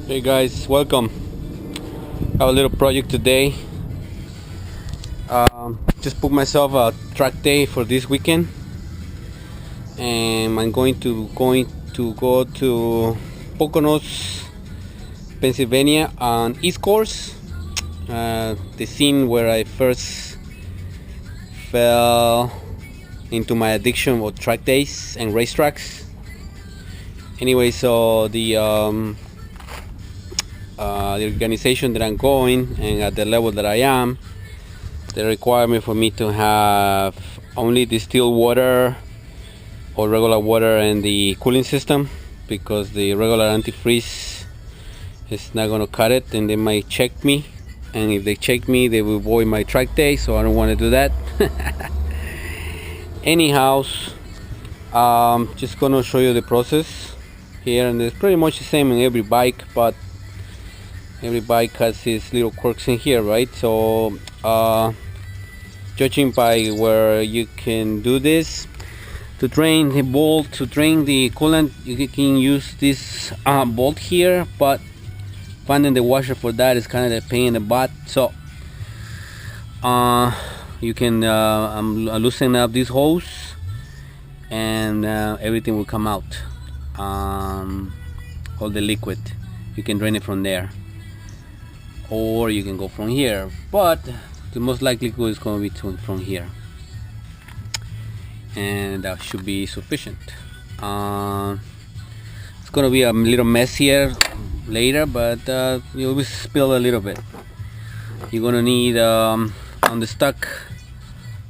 Hey guys, welcome. I have a little project today. Just booked myself a track day for this weekend, and I'm going to go to Poconos, Pennsylvania on East Course, the scene where I first fell into my addiction of track days and racetracks. Anyway, so the organization that I'm going and at the level that I am, they require me for me to have only distilled water or regular water in the cooling system, because the regular antifreeze is not going to cut it, and they might check me, and if they check me they will void my track day, so I don't want to do that. Anyhow, just going to show you the process here, and it's pretty much the same in every bike, but every bike has its little quirks in here, right? So judging by where you can do this, to drain the bolt, to drain the coolant, you can use this bolt here, but finding the washer for that is kind of a pain in the butt. So you can loosen up these holes, and everything will come out, all the liquid. You can drain it from there, or you can go from here, but the most likely is going to be from here, and that should be sufficient. It's going to be a little messier later, but you will spill a little bit. You're going to need on the stock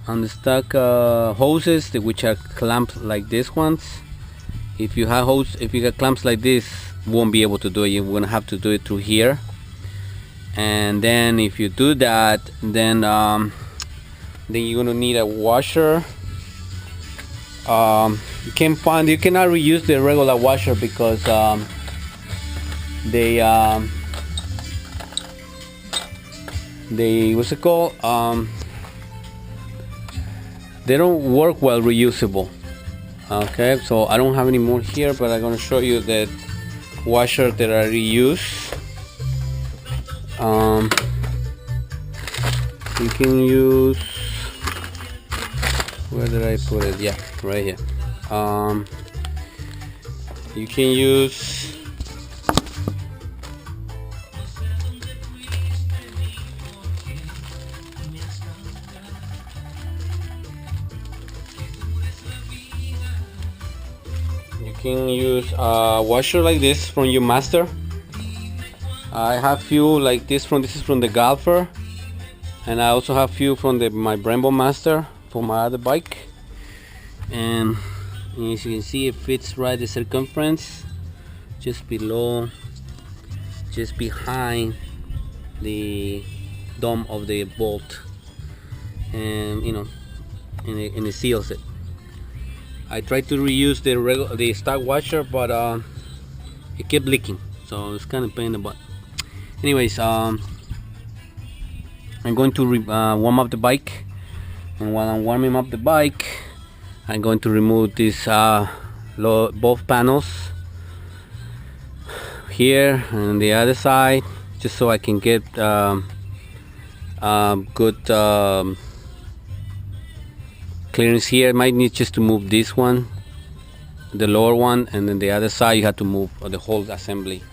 hoses, which are clamps like this ones. If you got clamps like this, you won't be able to do it. You're going to have to do it through here. And then if you do that, then you're gonna need a washer. You cannot reuse the regular washer, because they what's it called? They don't work well reusable. Okay, so I don't have any more here, but I'm gonna show you that washer that I reuse. You can use, where did I put it? Yeah, right here. You can use a washer like this from your master. I have few like this is from the Golfer, and I also have few from my Brembo Master for my other bike. And as you can see, it fits right the circumference, just behind the dome of the bolt, and and it seals it. I tried to reuse the stock washer, but it kept leaking, so it's kind of pain in the butt. Anyways, I'm going to warm up the bike, and while I'm warming up the bike, I'm going to remove these both panels here and the other side, just so I can get good clearance here. I might need just to move this one, the lower one, and then the other side you have to move the whole assembly.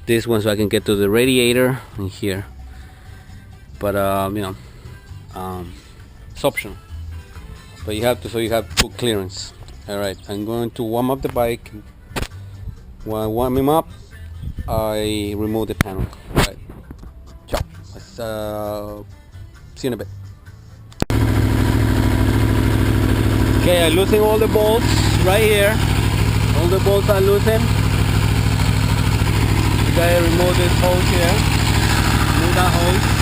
This one, so I can get to the radiator in here, but it's optional, but you have good clearance. All right, I'm going to warm up the bike. While warming up, I remove the panel. All right, ciao. Let's see you in a bit. Okay, I'm loosening all the bolts right here. All the bolts are loosened. You gotta remove this hose here. Remove that hose.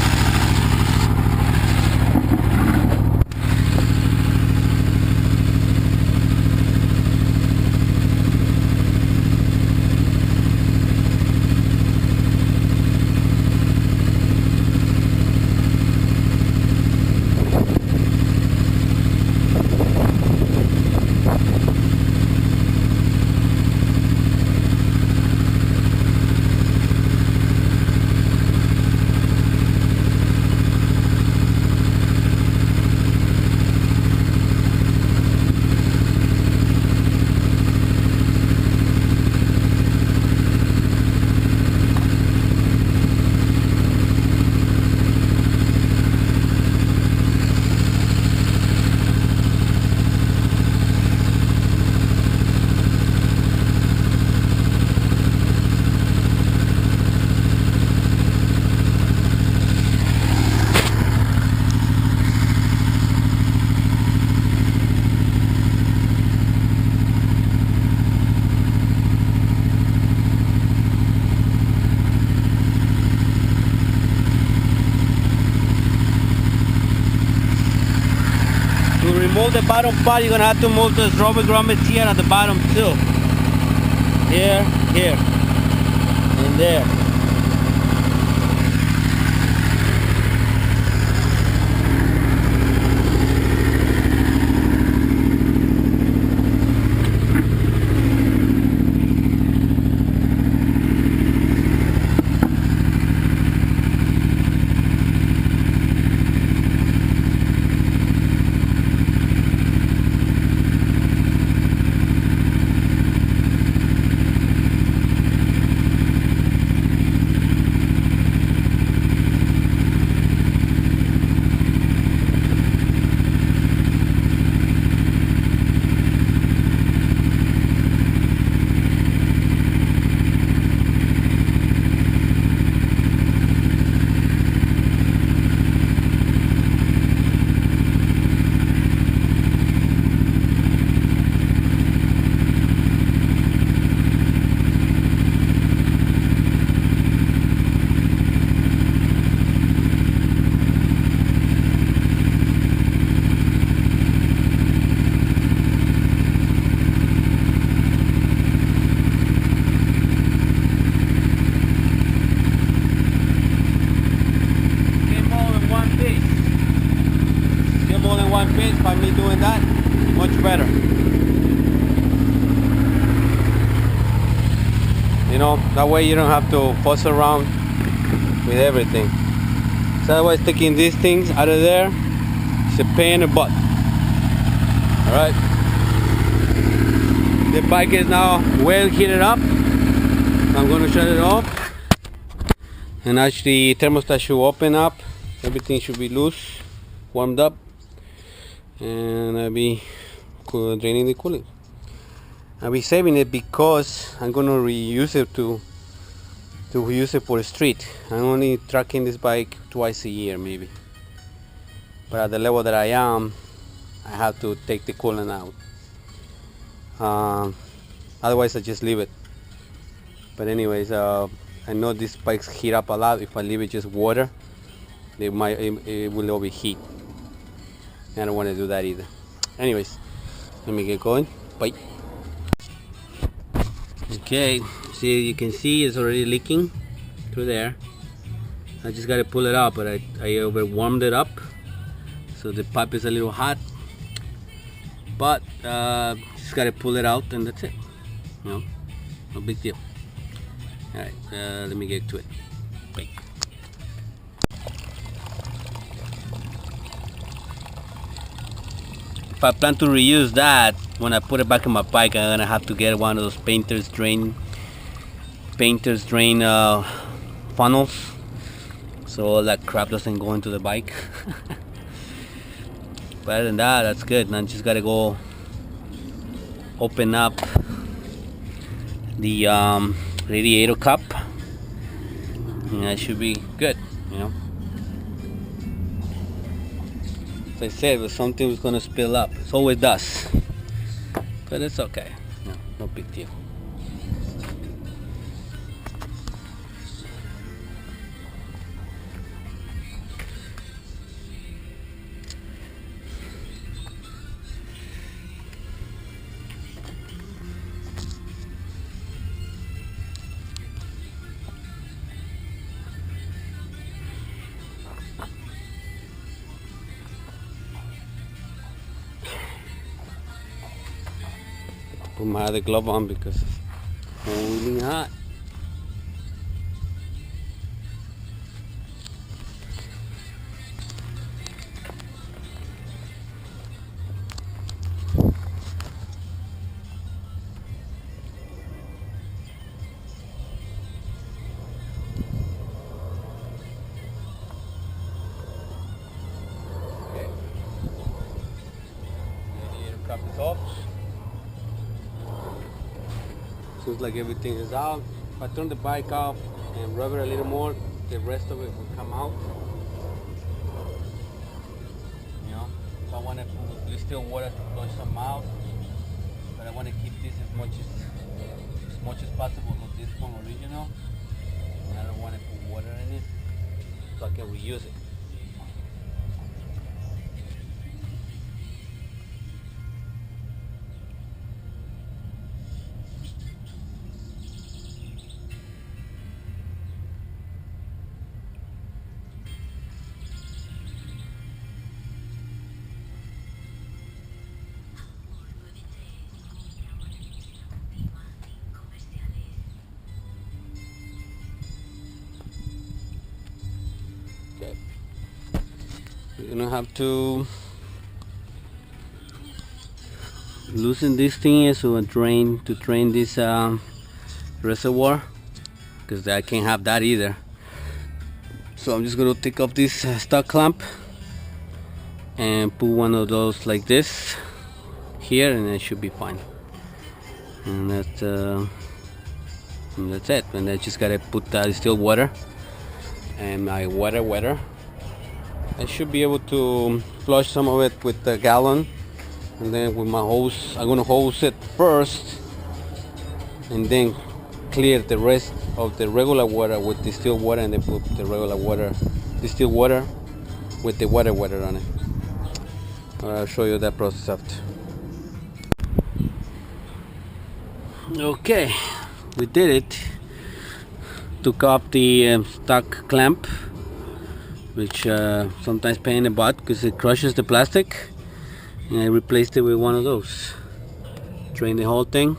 mold the bottom part, you're gonna have to mold those rubber grommets here at the bottom too. Here, here, and there. By me doing that, much better. You know, that way you don't have to fuss around with everything. So otherwise, taking these things out of there, it's a pain in the butt. Alright. The bike is now well heated up. I'm going to shut it off. And actually, thermostat should open up. Everything should be loose, warmed up. And I'll be draining the coolant. I'll be saving it because I'm gonna reuse it to use it for the street. I'm only trucking this bike twice a year maybe. But at the level that I am, I have to take the coolant out. Otherwise I just leave it. But anyways, I know these bikes heat up a lot. If I leave it just water, it will overheat. I don't want to do that either. Anyways, let me get going. Bye. Okay, see, you can see it's already leaking through there. I just got to pull it out, but I over warmed it up, so the pipe is a little hot. But just got to pull it out, and that's it. You know, no big deal. All right, let me get to it. Bye. If I plan to reuse that, when I put it back in my bike, I'm gonna have to get one of those painter's drain funnels, so all that crap doesn't go into the bike. But other than that, that's good. And I just gotta go open up the radiator cup, and that should be good, you know. I said, if something was going to spill up, it always does, but it's okay, no big deal. Put my other glove on because it's really hot. Okay. Radiator cup is off. Seems like everything is out. If I turn the bike off and rub it a little more, the rest of it will come out. You know, so I want to put distilled water to flush some out, but I want to keep this as much as possible of this one original. And I don't want to put water in it, so I can reuse it. you don't have to loosen this thing so to drain this reservoir, because I can't have that either. So I'm just going to take off this stock clamp and put one of those like this here, and it should be fine. And that's it. And I just gotta put distilled water and my water. I should be able to flush some of it with the gallon, and then with my hose I'm gonna hose it first and then clear the rest of the regular water with distilled water, and then put the regular water, distilled water, with the water on it. I'll show you that process after. Okay, we did it. Took off the stock clamp, which sometimes pain in the butt because it crushes the plastic, and I replaced it with one of those. Drain the whole thing.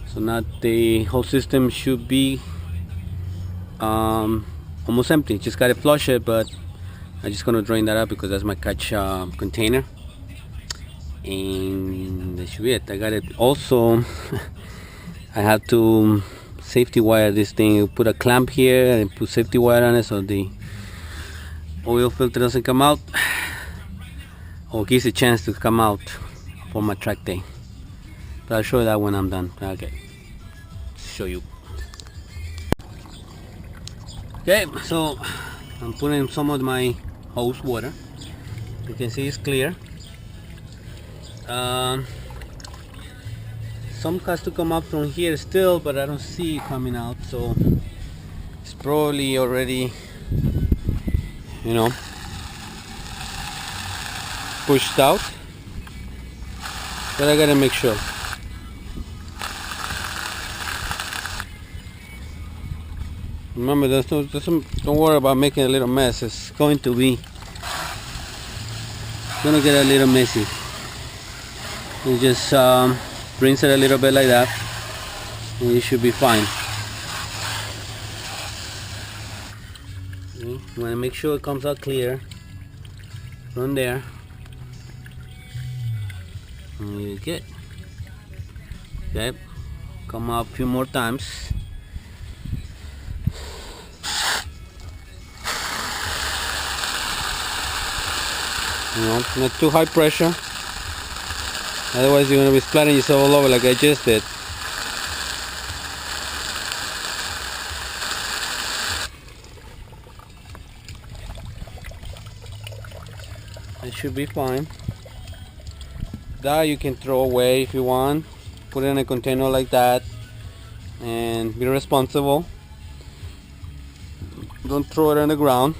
So now the whole system should be almost empty. Just gotta flush it, but I'm just gonna drain that out because that's my catch container, and that should be it. I got it. Also, I have to safety wire this thing. Put a clamp here and put safety wire on it so the oil filter doesn't come out, or gives a chance to come out for my track day. But I'll show you that when I'm done. Okay, show you. Okay, so I'm putting some of my hose water. You can see it's clear. Some has to come up from here still, but I don't see it coming out, so it's probably already, you know, pushed out. But I gotta make sure. Remember, don't worry about making a little mess. It's gonna get a little messy. You just rinse it a little bit like that, and you should be fine. You want to make sure it comes out clear from there, and you're good. Okay, come out a few more times. You know, not too high pressure, otherwise you're going to be splattering yourself all over like I just did. It should be fine. That you can throw away if you want. Put it in a container like that and be responsible. Don't throw it on the ground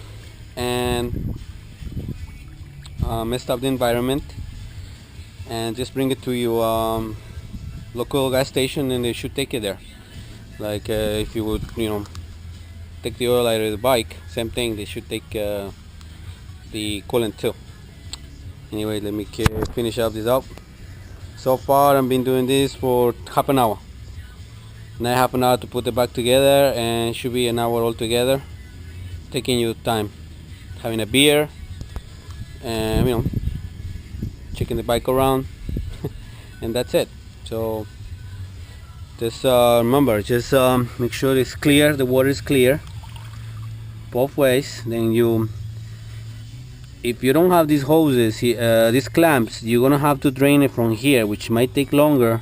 and mess up the environment. And just bring it to your local gas station, and they should take it there. Like if you would, you know, take the oil out of the bike, same thing. They should take the coolant too. Anyway, let me finish up this up. So far I've been doing this for half an hour. Now half an hour to put it back together, and should be an hour altogether. Taking your time, having a beer, and you know, checking the bike around, and that's it. So just remember, just make sure it's clear, the water is clear both ways. Then if you don't have these hoses, these clamps, you're gonna have to drain it from here, which might take longer,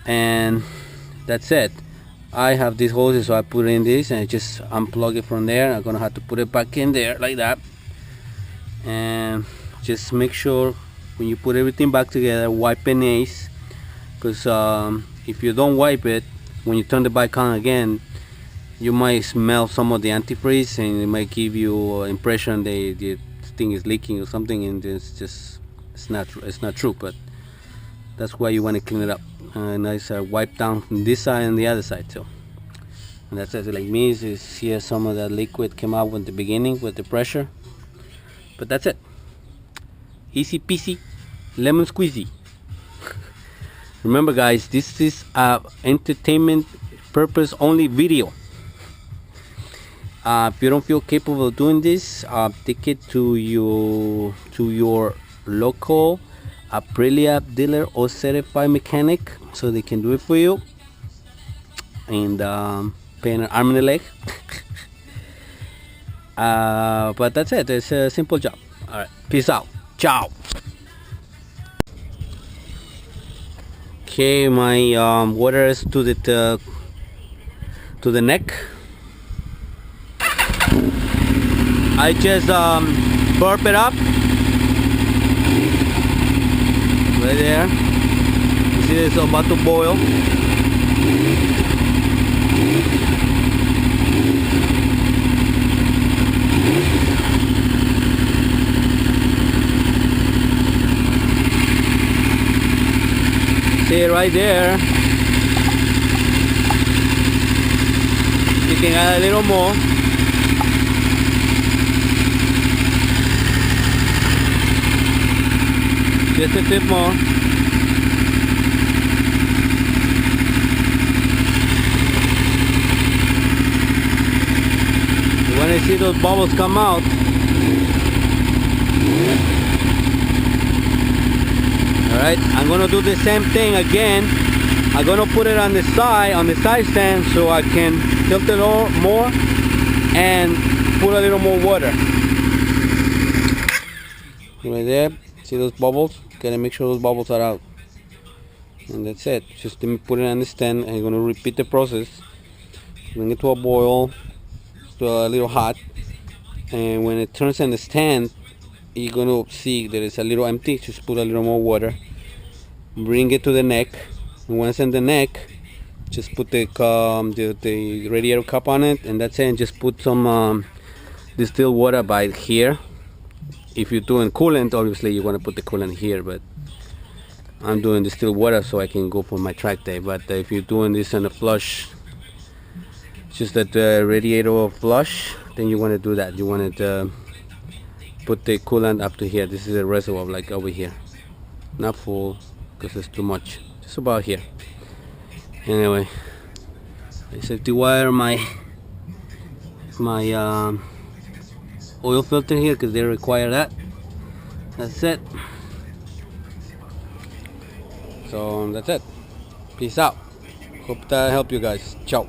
and that's it. I have these hoses, so I put in this and just unplug it from there. I'm gonna have to put it back in there like that, and just make sure when you put everything back together, wipe an ace, because if you don't wipe it, when you turn the bike on again, you might smell some of the antifreeze, and it might give you an impression the thing is leaking or something, and it's not true. But that's why you want to clean it up. Nice wipe down from this side and the other side too. And that's it. Like me, you see some of that liquid came out in the beginning with the pressure, but that's it. Easy peasy, lemon squeezy. Remember guys, this is a entertainment purpose only video. If you don't feel capable of doing this, take it to your local Aprilia dealer or certified mechanic so they can do it for you, and pay an arm and a leg. But that's it. It's a simple job. All right, peace out. Ciao. Okay, my water is to the neck. I just burp it up right there. You see it's about to boil. See it right there. You can add a little more. Just a bit more. When I see those bubbles come out, alright, I'm gonna do the same thing again. I'm gonna put it on the side stand, so I can tilt it more and put a little more water. Right there, see those bubbles? Gotta make sure those bubbles are out. And that's it. Just put it on the stand, and you're gonna repeat the process. Bring it to a boil, to a little hot, and when it turns on the stand, you're gonna see that it's a little empty. Just put a little more water. Bring it to the neck. And once in the neck, just put the radiator cup on it, and that's it. And just put some distilled water by here. If you're doing coolant, obviously you want to put the coolant here, but I'm doing distilled water so I can go for my track day. But if you're doing this on a flush, just that the radiator flush, then you want to do that. You want to put the coolant up to here. This is a reservoir, like over here, not full because it's too much, just about here. Anyway, I safety wire my oil filter here because they require that. That's it. So that's it. Peace out. Hope that helped you guys. Ciao.